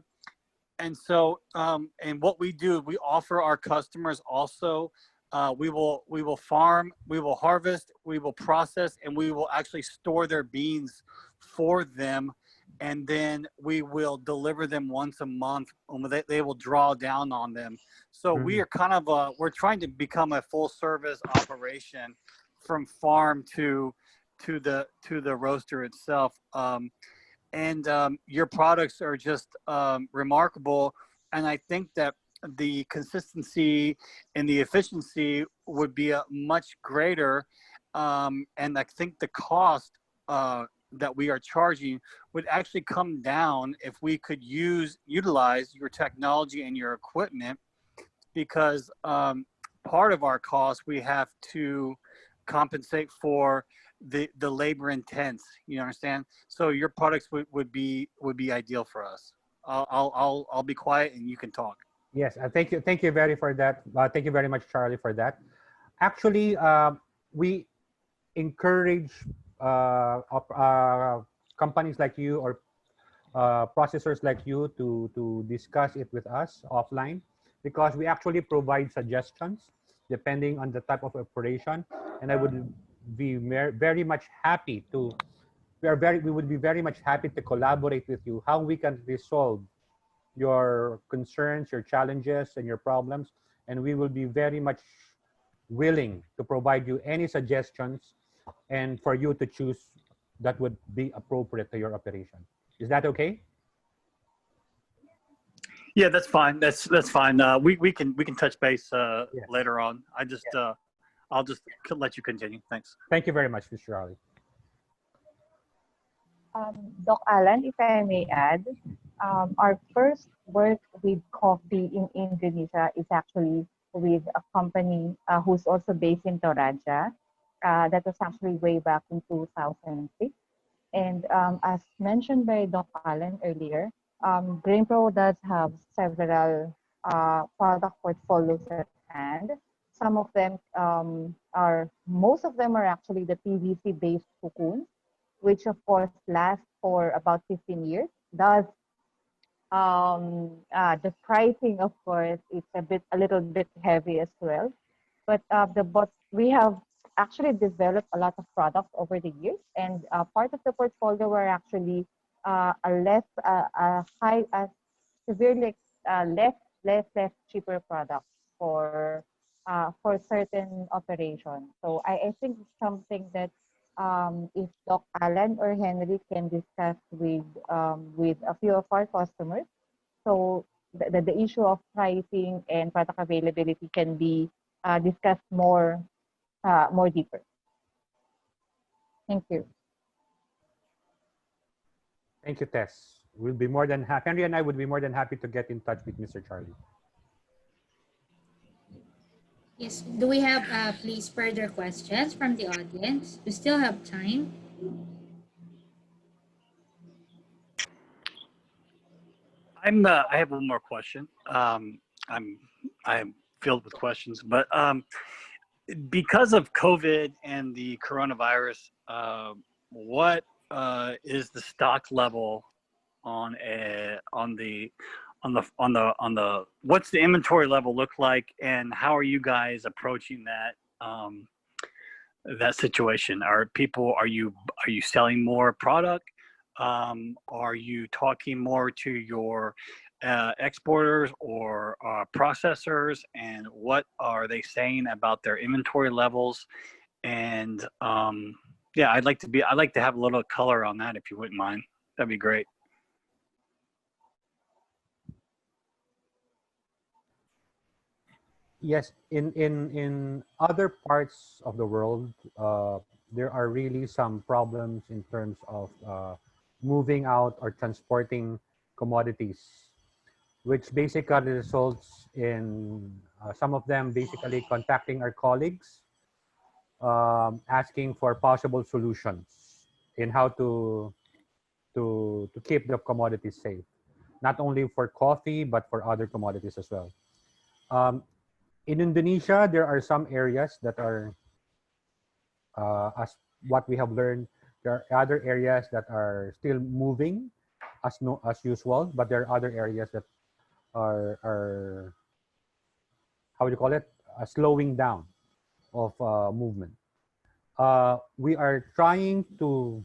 and so and what we do, we offer our customers also. We will farm, we will harvest, we will process, and we will actually store their beans for them, and then we will deliver them once a month. They will draw down on them. So we are kind of we're trying to become a full service operation from farm to the roaster itself. And your products are just remarkable. And I think that the consistency and the efficiency would be a much greater. And I think the cost that we are charging would actually come down if we could utilize your technology and your equipment, because part of our cost we have to compensate for the labor intense. You understand? So your products would be ideal for us. I'll be quiet and you can talk.
Yes, thank you very for that. Thank you very much, Charlie, for that. Actually, we encourage companies like you or processors like you to discuss it with us offline, because we actually provide suggestions depending on the type of operation, and I would be very much happy to. We would be very much happy to collaborate with you how we can resolve your concerns, your challenges, and your problems, and we will be very much willing to provide you any suggestions and for you to choose that would be appropriate to your operation. Is that okay?
Yeah, that's fine. That's fine. We can touch base
Yes.
later on. I'll just let you continue. Thanks.
Thank you very much, Mr. Ali.
Doc Alan, if I may add, our first work with coffee in Indonesia is actually with a company who's also based in Toraja. That was actually way back in 2006. And as mentioned by Doc Alan earlier, GrainPro does have several product portfolios at hand. Some of them most of them are actually the PVC-based cocoons, which of course last for about 15 years. Thus, the pricing, of course, it's a little bit heavy as well. But we have actually developed a lot of products over the years, and part of the portfolio were actually severely less cheaper products for certain operations. So I think it's something that if Doc Alan or Henry can discuss with a few of our customers, so the issue of pricing and product availability can be discussed more deeper. Thank you.
Thank you, Tess. We'll be more than happy. Henry and I would be more than happy to get in touch with Mr. Charlie.
Yes. Do we have, please, further questions from the audience? We still have time.
I have one more question. I'm filled with questions, but because of COVID and the coronavirus, what is the stock level on what's the inventory level look like, and how are you guys approaching that situation? Are you selling more product? Are you talking more to your exporters or processors, and what are they saying about their inventory levels? And yeah, I'd like to have a little color on that if you wouldn't mind. That'd be great.
Yes, in other parts of the world, there are really some problems in terms of moving out or transporting commodities, which basically results in some of them basically contacting our colleagues asking for possible solutions in how to keep the commodities safe, not only for coffee but for other commodities as well. In Indonesia, there are some areas that are, as what we have learned, there are other areas that are still moving as no as usual, but there are other areas that are how do you call it, slowing down of movement. We are trying to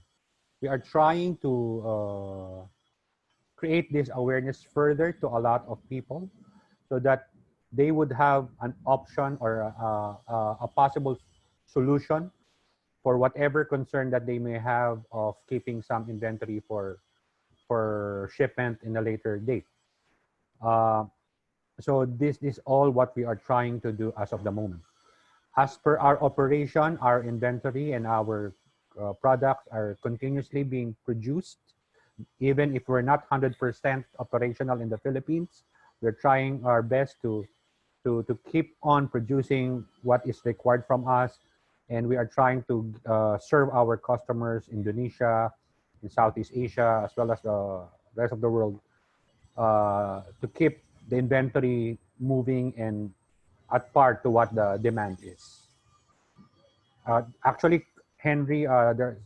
create this awareness further to a lot of people, so that they would have an option or a possible solution for whatever concern that they may have of keeping some inventory for shipment in a later date. So this is all what we are trying to do as of the moment. As per our operation, our inventory and our products are continuously being produced. Even if we're not 100% operational in the Philippines, we're trying our best to keep on producing what is required from us. And we are trying to serve our customers in Indonesia, in Southeast Asia, as well as the rest of the world, to keep the inventory moving and at par to what the demand is. Actually, Henry, there's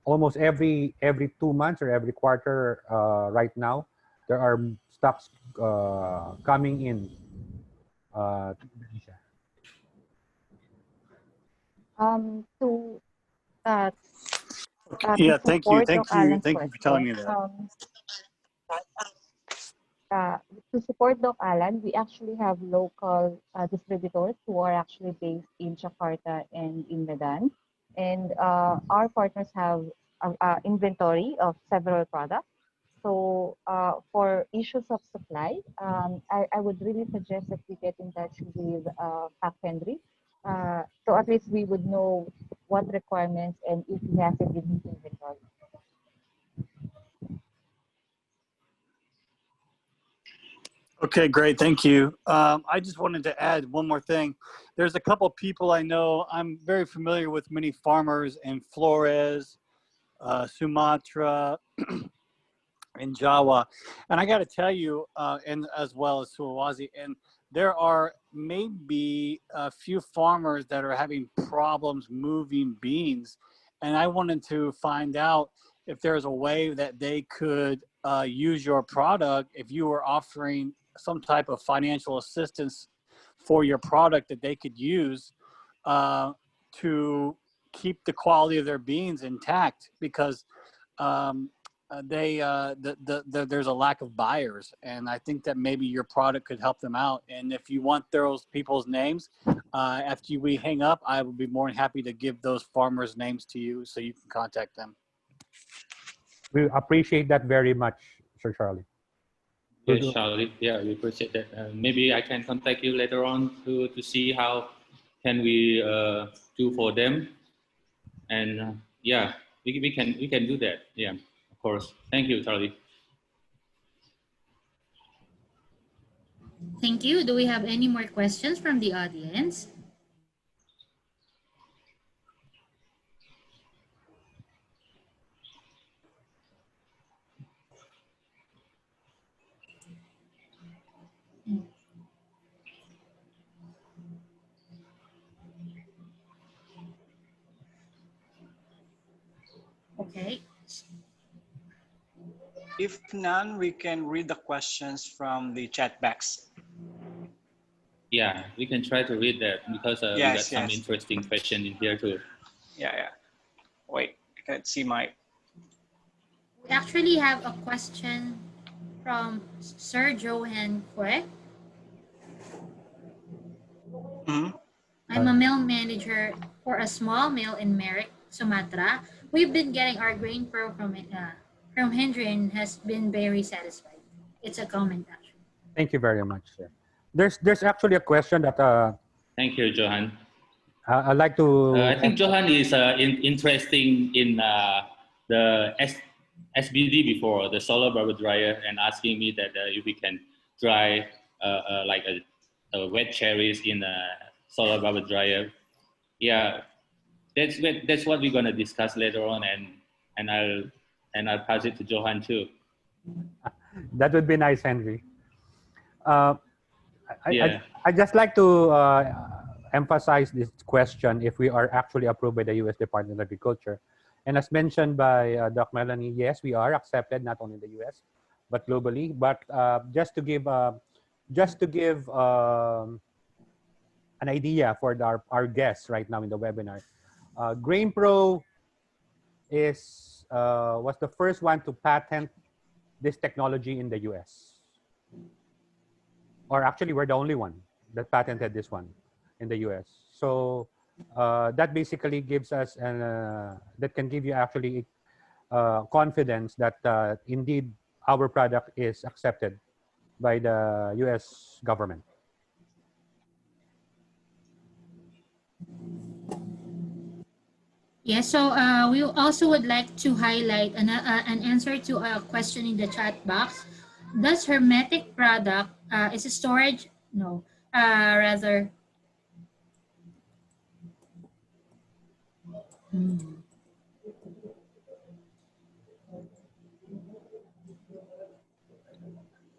almost every 2 months or every quarter right now, there are stocks coming in to Indonesia.
To
Yeah, thank you.
support Doc
Thank you.
Alan's
Thank you for telling
question,
me that.
to support Doc Alan, we actually have local distributors who are actually based in Jakarta and in Medan. And our partners have inventory of several products. So for issues of supply, I would really suggest that we get in touch with Pac Henry. So at least we would know what requirements and if he has it in his inventory.
Okay, great. Thank you. I just wanted to add one more thing. There's a couple of people I know. I'm very familiar with many farmers in Flores, Sumatra, and Jawa. And I got to tell you, and as well as Sulawesi, and there are maybe a few farmers that are having problems moving beans. And I wanted to find out if there's a way that they could use your product if you were offering some type of financial assistance for your product that they could use to keep the quality of their beans intact, because there's a lack of buyers, and I think that maybe your product could help them out. And if you want those people's names, after we hang up, I will be more than happy to give those farmers' names to you so you can contact them.
We appreciate that very much, Sir Charlie.
Yes, Charlie. Yeah, we appreciate that. Maybe I can contact you later on to see how can we do for them. And yeah, we can do that. Yeah, of course. Thank you, Charlie.
Thank you. Do we have any more questions from the audience? Okay.
If none, we can read the questions from the chat box.
Yeah, we can try to read that because we got
Yes,
some
yes.
interesting question in here too.
Yeah. Wait, I can't see my.
We actually have a question from Sir Johan Kwe.
Mhm.
I'm a mill manager for a small mill in Merrick, Sumatra. We've been getting our GrainPro from Henry and has been very satisfied. It's a comment actually.
Thank you very much, sir. There's actually a question that
Thank you, Johan.
I'd like to.
I think Johan is interesting in the SBD before, the solar bubble dryer, and asking me that if we can dry like a wet cherries in a solar bubble dryer. yeah, that's what we're gonna discuss later on, and I'll pass it to Johan too.
That would be nice, Henry. Uh,
Yeah.
I just like to emphasize this question if we are actually approved by the U.S. Department of Agriculture. And as mentioned by Doc Melanie, yes, we are accepted not only in the U.S. but globally. But just to give an idea for our guests right now in the webinar, GrainPro was the first one to patent this technology in the U.S. Or actually, we're the only one that patented this one in the US. So that basically gives us that can give you actually confidence that indeed our product is accepted by the US government.
Yes, so we also would like to highlight an answer to a question in the chat box. Does Hermetic product is a storage? No, rather. Hmm.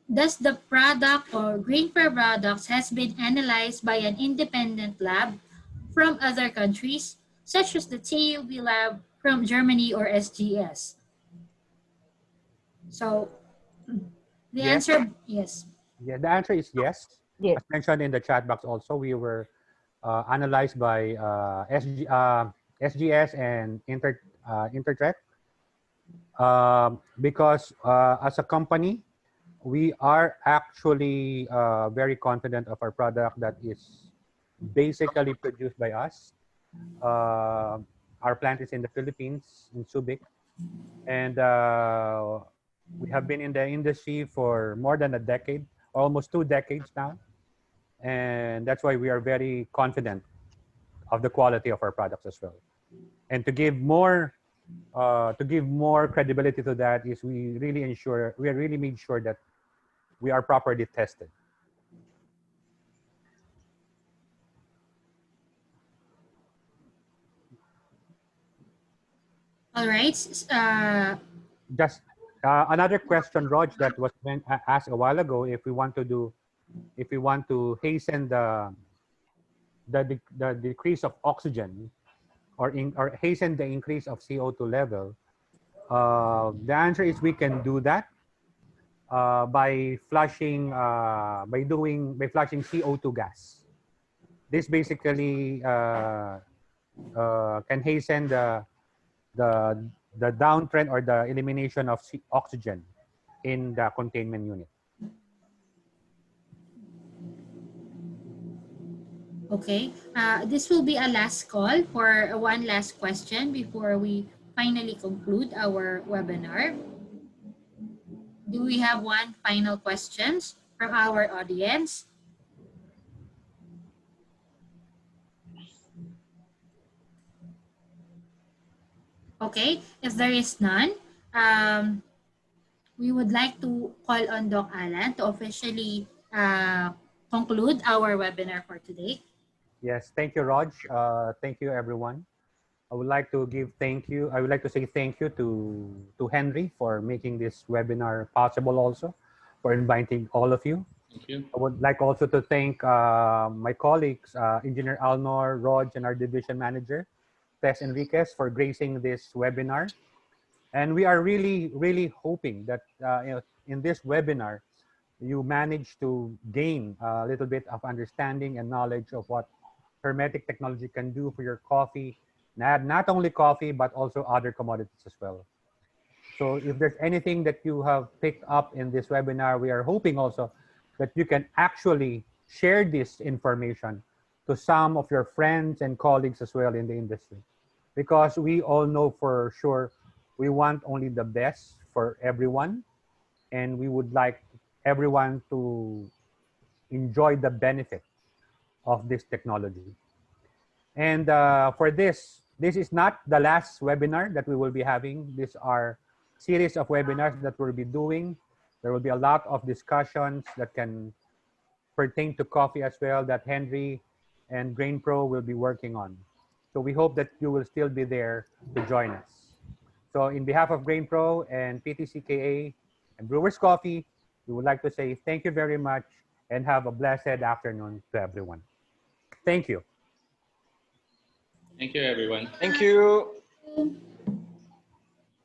Does the product or GrainPro products has been analyzed by an independent lab from other countries, such as the TUV lab from Germany or SGS? So the
Yes.
answer, yes.
Yeah, the answer is yes.
Yes.
As mentioned in the chat box also, we were analyzed by SGS and Intertrek because as a company, we are actually very confident of our product that is basically produced by us. Our plant is in the Philippines, in Subic, and we have been in the industry for more than a decade, almost 2 decades now, and that's why we are very confident of the quality of our products as well. And to give more credibility to that is we really made sure that we are properly tested.
All right.
Just another question, Rog, that was asked a while ago. If we want to hasten the decrease of oxygen or hasten the increase of CO2 level, the answer is we can do that by flushing CO2 gas. This basically can hasten the the downtrend or the elimination of oxygen in the containment unit.
Okay. This will be a last call for one last question before we finally conclude our webinar. Do we have one final questions from our audience? Okay. If there is none, we would like to call on Doc Alan to officially conclude our webinar for today.
Yes, thank you, Rog. Thank you, everyone. I would like to say thank you to Henry for making this webinar possible, also for inviting all of you.
Thank you.
I would like also to thank my colleagues, Engineer Alnor, Rog, and our division manager, Tess Enriquez, for gracing this webinar. And we are really, really hoping that in this webinar, you manage to gain a little bit of understanding and knowledge of what Hermetic technology can do for your coffee, not only coffee, but also other commodities as well. So if there's anything that you have picked up in this webinar, we are hoping also that you can actually share this information to some of your friends and colleagues as well in the industry. Because we all know for sure we want only the best for everyone, and we would like everyone to enjoy the benefit of this technology. And for this is not the last webinar that we will be having. These are series of webinars that we'll be doing. There will be a lot of discussions that can pertain to coffee as well that Henry and GrainPro will be working on. So we hope that you will still be there to join us. So in behalf of GrainPro and PTCKA and Brewers Coffee, we would like to say thank you very much and have a blessed afternoon to everyone. Thank you.
Thank you, everyone.
Thank you.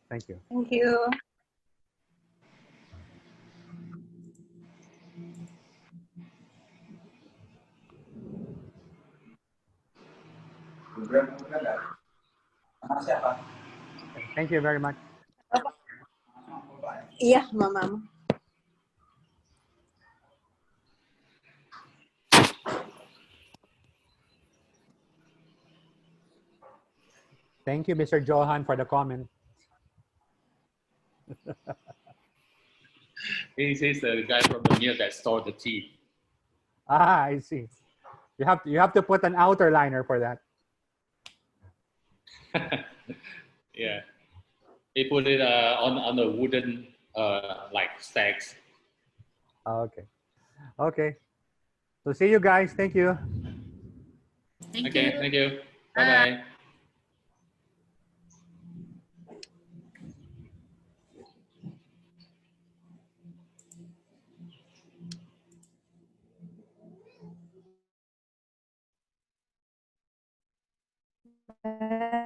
Thank you.
Thank you.
Thank you very much.
Iya, Mama.
Thank you, Mr. Johan, for the comment.
He's the guy from the mill that stored the tea.
Ah, I see. You have to put an outer liner for that.
Yeah, he put it on the wooden like stacks.
Okay. Okay. So see you guys. Thank you.
Thank
Okay,
you.
thank you. Bye bye.